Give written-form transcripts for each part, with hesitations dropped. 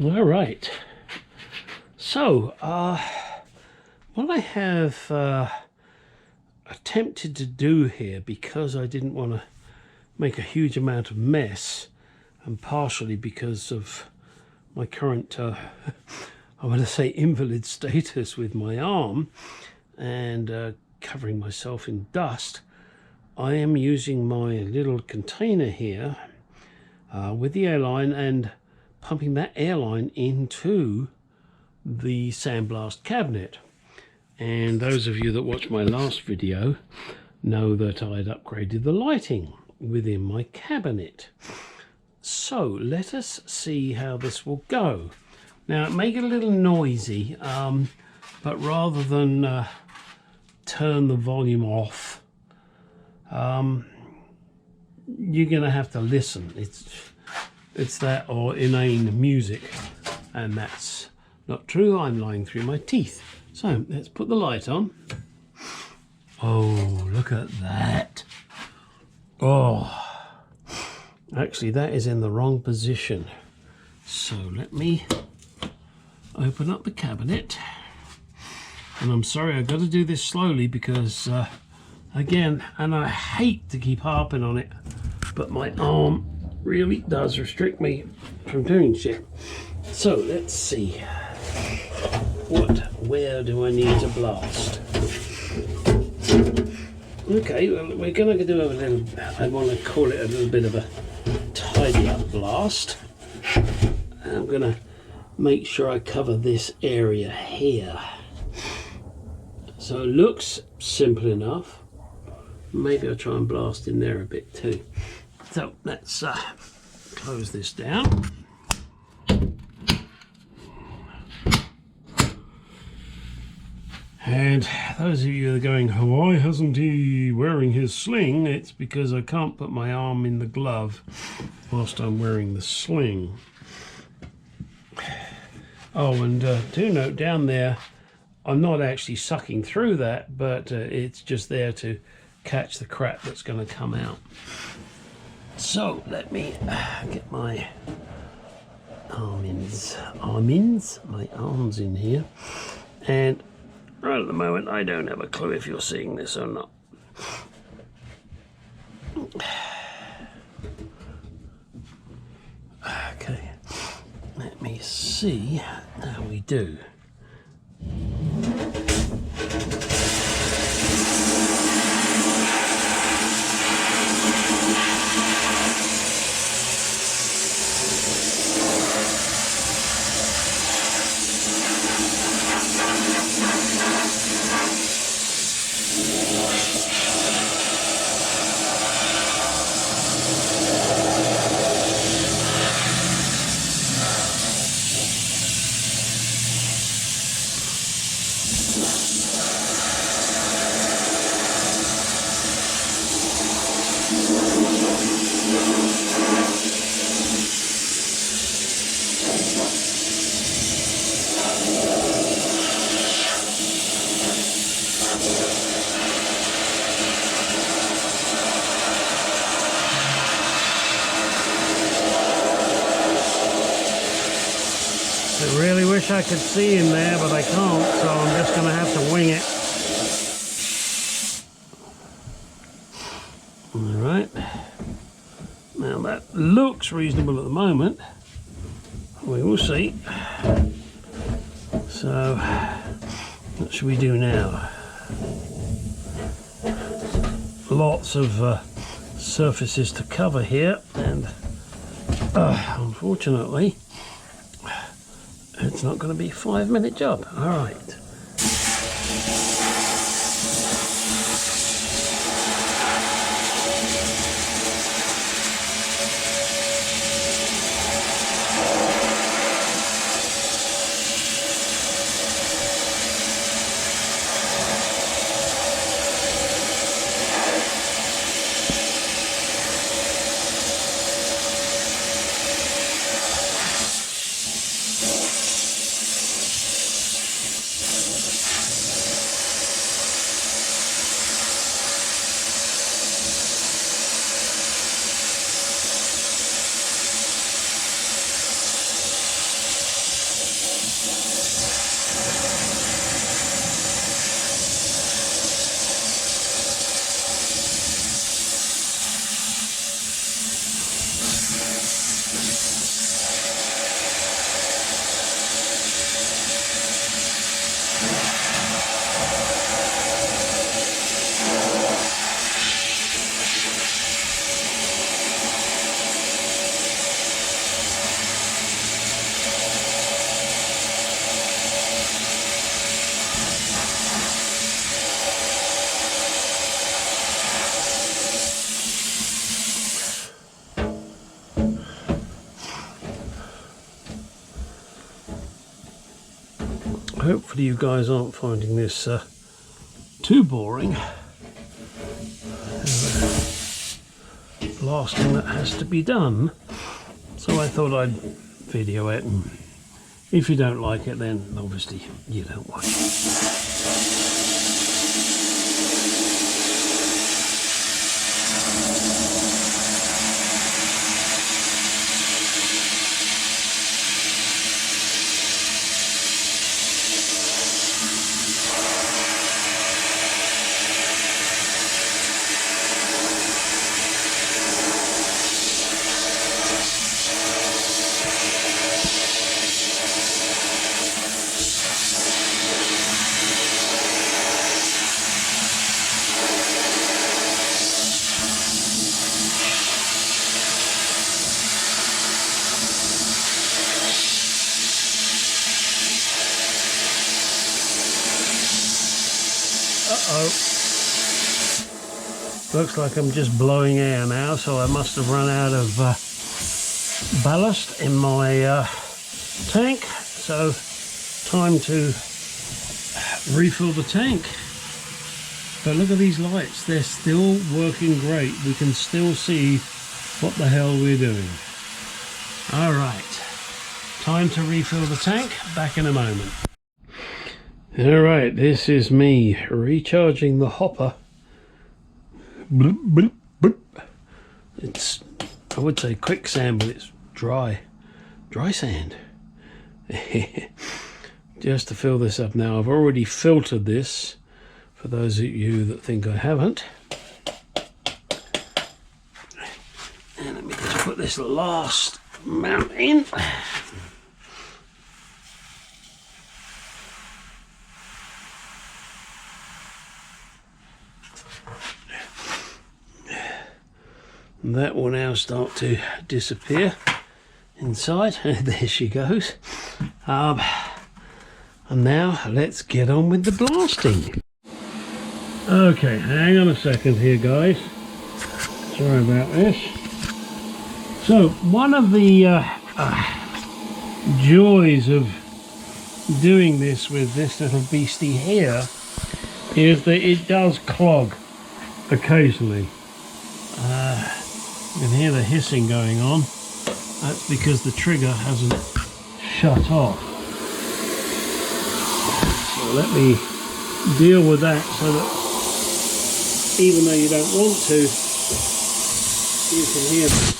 All right. So, what I have attempted to do here, because I didn't want to make a huge amount of mess, and partially because of my current, I want to say, invalid status with my arm and covering myself in dust, I am using my little container here with the airline and pumping that airline into the sandblast cabinet. And those of you that watched my last video know that I'd upgraded the lighting within my cabinet. So let us see how this will go. Now it may get a little noisy, but rather than turn the volume off, you're gonna have to listen. It's that or inane music, and that's not true. I'm lying through my teeth. So let's put the light on. Oh, look at that. Oh, actually that is in the wrong position. So let me open up the cabinet. And I'm sorry, I've got to do this slowly because again, and I hate to keep harping on it, but my arm really does restrict me from doing shit. So let's see, where do I need to blast? Okay, well, we're going to do a little, I want to call it a little bit of a tidy up blast. I'm going to make sure I cover this area here. So it looks simple enough. Maybe I'll try and blast in there a bit too. So let's close this down. And those of you that are going, why hasn't he wearing his sling? It's because I can't put my arm in the glove whilst I'm wearing the sling. Oh, and do note down there, I'm not actually sucking through that, but it's just there to catch the crap that's going to come out. So let me get my my arms in here. And right at the moment, I don't have a clue if you're seeing this or not. Okay, let me see how we do. I really wish I could see in there, but I can't, so I'm just going to have to wing it. Alright, now that looks reasonable at the moment. We will see. So, what should we do now? Lots of surfaces to cover here, and unfortunately, it's not going to be a 5-minute job. All right. hopefully you guys aren't finding this too boring. Blasting that has to be done, so I thought I'd video it, and if you don't like it, then obviously you don't watch it. Looks like I'm just blowing air now, so I must have run out of ballast in my tank, so time to refill the tank. But look at these lights, they're still working great. We can still see what the hell we're doing. Alright, time to refill the tank. Back in a moment. Alright, this is me recharging the hopper. Bloop, bloop, bloop. It's, I would say quicksand, but it's dry sand. Just to fill this up now, I've already filtered this for those of you that think I haven't. And let me just put this last amount in. And that will now start to disappear inside. There she goes. And now let's get on with the blasting. Okay, hang on a second here, guys. Sorry about this. So one of the joys of doing this with this little beastie here is that it does clog occasionally. You can hear the hissing going on. That's because the trigger hasn't shut off. So let me deal with that so that even though you don't want to, you can hear me.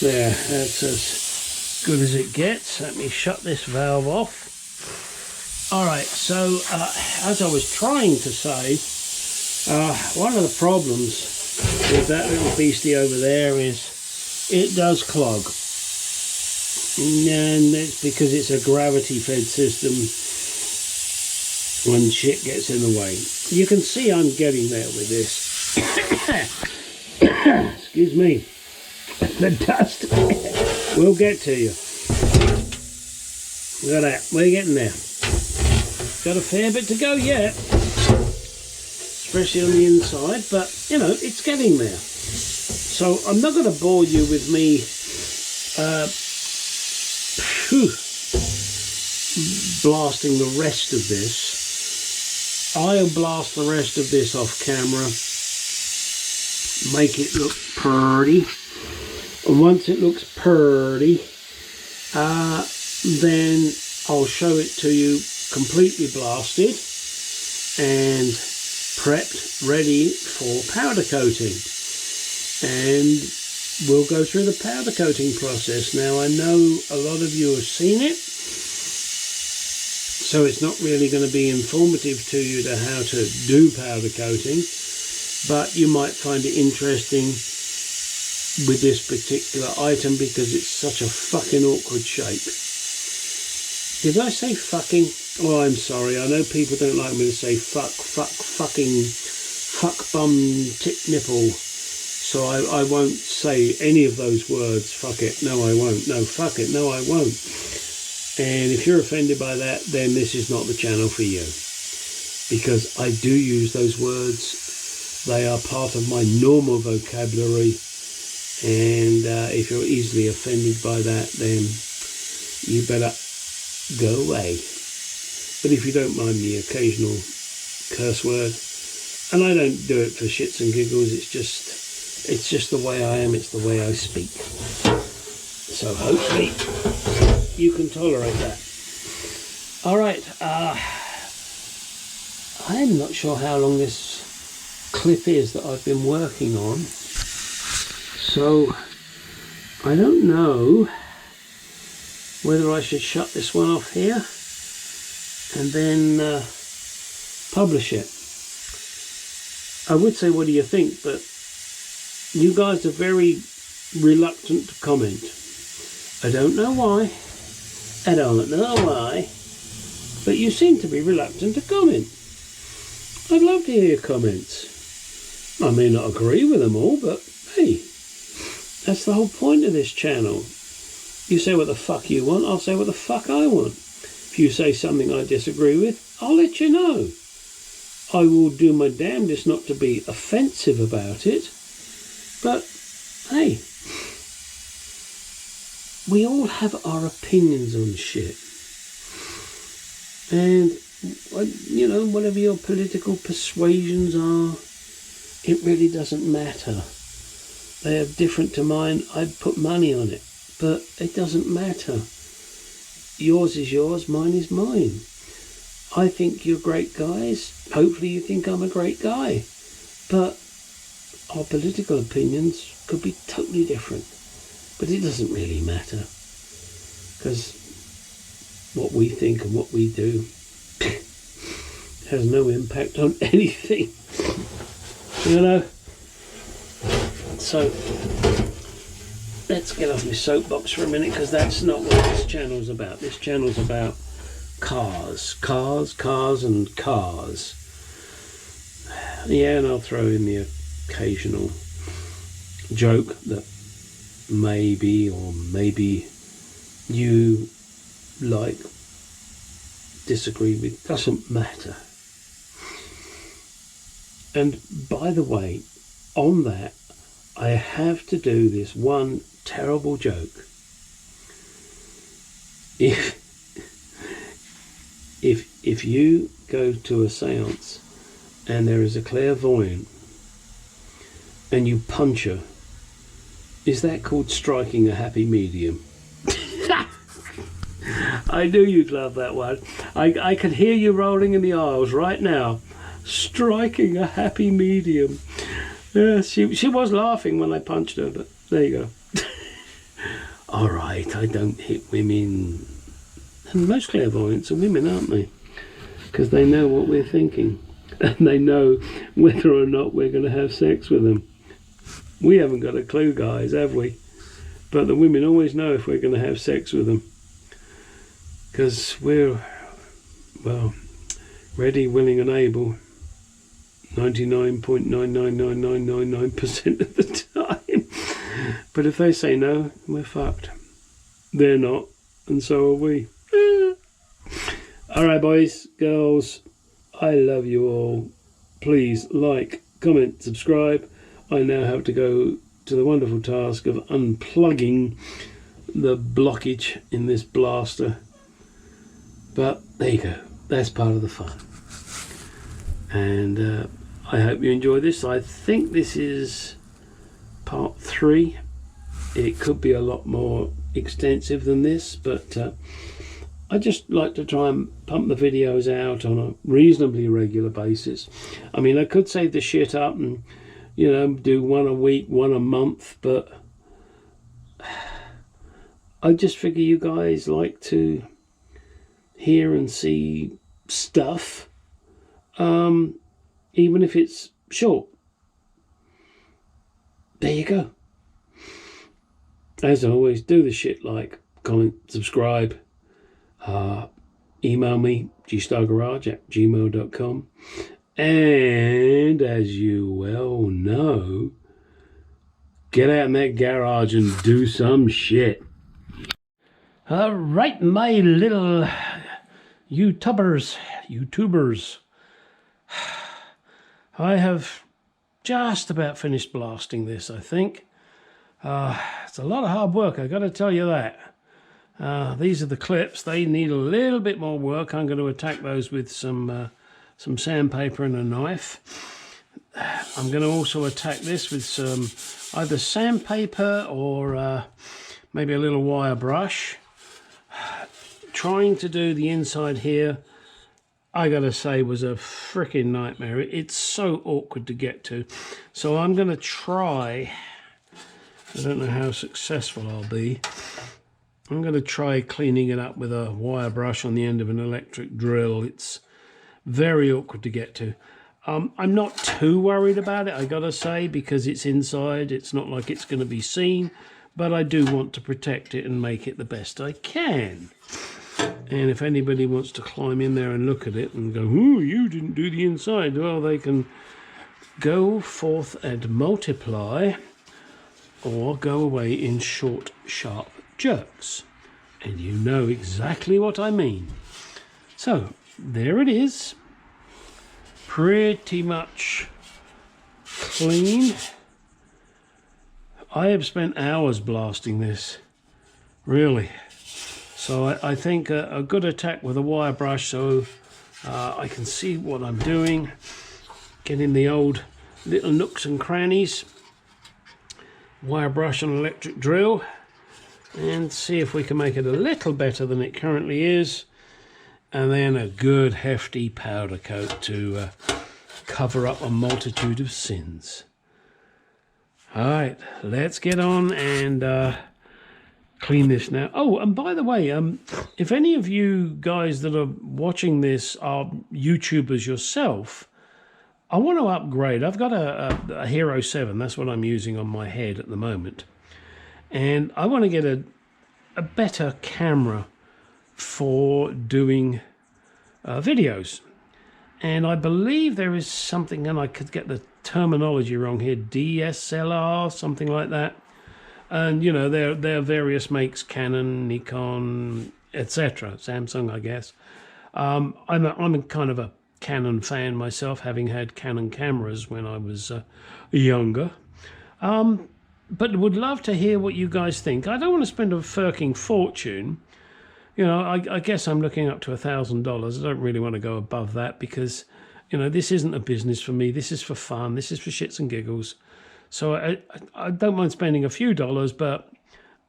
There, that's as good as it gets. Let me shut this valve off. Alright, so as I was trying to say, one of the problems with that little beastie over there is it does clog, and it's because it's a gravity fed system when shit gets in the way. You can see I'm getting there with this. Excuse me, the dust will get to you. Look at that, we're getting there. Got a fair bit to go yet, especially on the inside, but you know, it's getting there. So I'm not going to bore you with me blasting the rest of this. I'll blast the rest of this off camera, make it look pretty, and once it looks pretty, then I'll show it to you completely blasted and prepped, ready for powder coating. And we'll go through the powder coating process. Now, I know a lot of you have seen it, so it's not really going to be informative to you to how to do powder coating, but you might find it interesting with this particular item because it's such a fucking awkward shape. Did I say fucking? Oh, I'm sorry. I know people don't like me to say fuck, fucking, fuck, bum, tit, nipple. So I won't say any of those words. Fuck it. No, I won't. No, fuck it. No, I won't. And if you're offended by that, then this is not the channel for you. Because I do use those words. They are part of my normal vocabulary. And if you're easily offended by that, then you better go away. But if you don't mind the occasional curse word, and I don't do it for shits and giggles, it's just the way I am, it's the way I speak. So hopefully you can tolerate that. Alright, I'm not sure how long this clip is that I've been working on, so I don't know whether I should shut this one off here and then publish it. I would say, what do you think? But you guys are very reluctant to comment. I don't know why. I don't know why. But you seem to be reluctant to comment. I'd love to hear your comments. I may not agree with them all, but hey, that's the whole point of this channel. You say what the fuck you want, I'll say what the fuck I want. If you say something I disagree with, I'll let you know. I will do my damnedest not to be offensive about it, but hey, we all have our opinions on shit. And, you know, whatever your political persuasions are, it really doesn't matter. They are different to mine. I'd put money on it, but it doesn't matter. Yours is yours, mine is mine. I think you're great guys. Hopefully you think I'm a great guy. But our political opinions could be totally different. But it doesn't really matter. Because what we think and what we do has no impact on anything. You know? So, let's get off my soapbox for a minute, because that's not what this channel's about. This channel's about cars, and cars. Yeah, and I'll throw in the occasional joke that maybe you like, disagree with, doesn't matter. And by the way, on that, I have to do this one terrible joke. If you go to a seance and there is a clairvoyant and you punch her, is that called striking a happy medium? I knew you'd love that one. I could hear you rolling in the aisles right now. Striking a happy medium. Yeah, she was laughing when I punched her, but there you go. Alright, I don't hit women. And most clairvoyants are women, aren't they? Because they know what we're thinking. And they know whether or not we're going to have sex with them. We haven't got a clue, guys, have we? But the women always know if we're going to have sex with them. Because we're, well, ready, willing and able 99.99999% of the time. But if they say no, we're fucked. They're not, and so are we. Alright, boys, girls, I love you all. Please like, comment, subscribe. I now have to go to the wonderful task of unplugging the blockage in this blaster. But there you go, that's part of the fun. And I hope you enjoy this. I think this is part 3. It could be a lot more extensive than this, but I just like to try and pump the videos out on a reasonably regular basis. I mean, I could save the shit up and, you know, do one a week, one a month, but I just figure you guys like to hear and see stuff, even if it's short. There you go. As always, do the shit, like, comment, subscribe, email me, gstargarage@gmail.com, and as you well know, get out in that garage and do some shit. Alright, my little YouTubers, I have just about finished blasting this, I think. It's a lot of hard work, I gotta tell you that. These are the clips. They need a little bit more work. I'm going to attack those with some sandpaper and a knife. I'm going to also attack this with some either sandpaper or maybe a little wire brush. Trying to do the inside here, I gotta say, was a freaking nightmare. It's so awkward to get to. So I'm gonna try, I don't know how successful I'll be, I'm gonna try cleaning it up with a wire brush on the end of an electric drill. It's very awkward to get to. I'm not too worried about it, I gotta say, because it's inside. It's not like it's gonna be seen, but I do want to protect it and make it the best I can. And if anybody wants to climb in there and look at it and go, "Ooh, you didn't do the inside," well, they can go forth and multiply, or go away in short, sharp jerks. And you know exactly what I mean. So, there it is. Pretty much clean. I have spent hours blasting this, really. So I think a good attack with a wire brush, so I can see what I'm doing, getting the old little nooks and crannies, wire brush and electric drill, and see if we can make it a little better than it currently is, and then a good hefty powder coat to cover up a multitude of sins. Alright, let's get on and clean this now. Oh, and by the way, if any of you guys that are watching this are YouTubers yourself, I want to upgrade. I've got a Hero 7. That's what I'm using on my head at the moment. And I want to get a better camera for doing videos. And I believe there is something, and I could get the terminology wrong here, DSLR, something like that. And, you know, there are various makes, Canon, Nikon, etc. Samsung, I guess. I'm a kind of a Canon fan myself, having had Canon cameras when I was younger. But would love to hear what you guys think. I don't want to spend a firking fortune. You know, I guess I'm looking up to $1,000. I don't really want to go above that because, you know, this isn't a business for me. This is for fun. This is for shits and giggles. So I don't mind spending a few dollars, but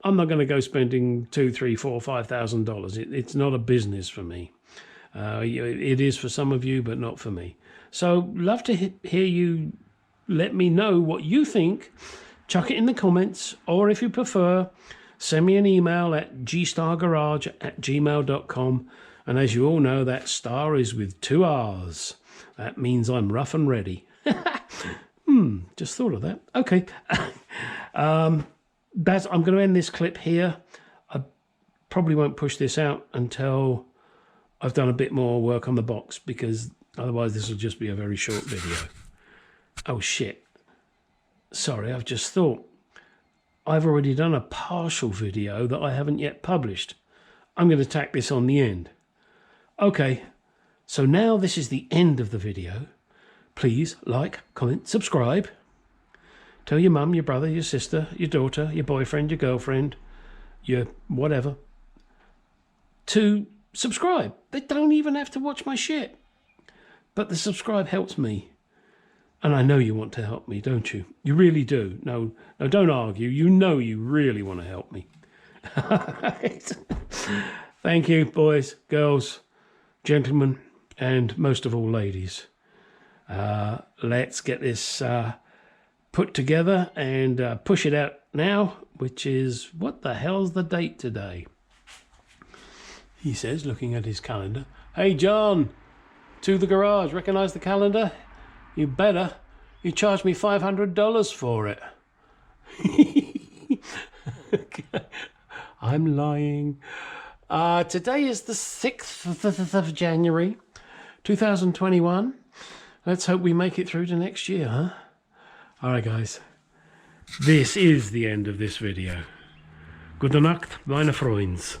I'm not going to go spending $2,000, $3,000, $4,000, $5,000. It's not a business for me. It is for some of you, but not for me. So love to hear you. Let me know what you think. Chuck it in the comments, or if you prefer, send me an email at gstargarage@gmail.com. And as you all know, that star is with 2 R's. That means I'm rough and ready. Just thought of that. Okay. I'm going to end this clip here. I probably won't push this out until I've done a bit more work on the box, because otherwise this will just be a very short video. Oh shit. Sorry, I've just thought. I've already done a partial video that I haven't yet published. I'm going to tack this on the end. Okay, so now this is the end of the video. Please like, comment, subscribe. Tell your mum, your brother, your sister, your daughter, your boyfriend, your girlfriend, your whatever, to subscribe. They don't even have to watch my shit. But the subscribe helps me. And I know you want to help me, don't you? You really do. No, don't argue. You know you really want to help me. Thank you, boys, girls, gentlemen, and most of all, ladies. Let's get this put together and push it out now, which is, what the hell's the date today? He says, looking at his calendar. Hey, John, to the garage. Recognize the calendar? You better. You charged me $500 for it. I'm lying. Today is the 6th of January, 2021. Let's hope we make it through to next year, huh? Alright, guys. This is the end of this video. Gute Nacht, meine Freunds.